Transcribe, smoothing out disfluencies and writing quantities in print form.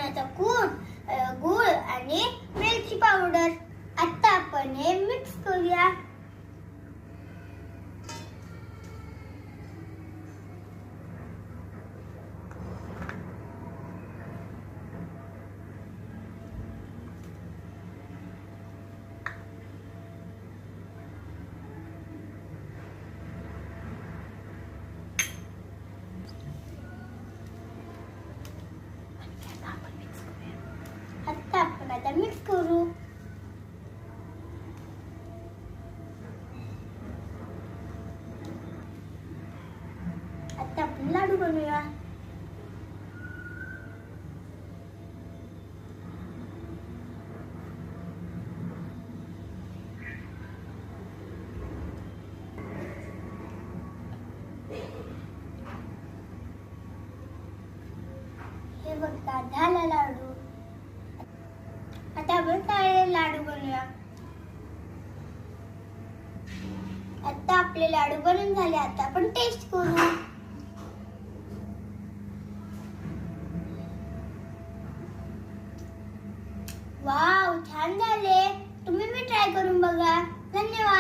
शेंगदाण्याचा कूट, गूळ आणि वेलची पावडर. आता आपण हे मिक्स करूया. आता मिक्स करू. आता आपण लाडू बनवूया. हे बघा झाला लाडू. आता आपण तळलेले लाडू बनवूया. आता आपले लाडू बनून झाले. आता आपण टेस्ट करू. वाव, छान झाले. तुम्ही ट्राय करून बघा. धन्यवाद.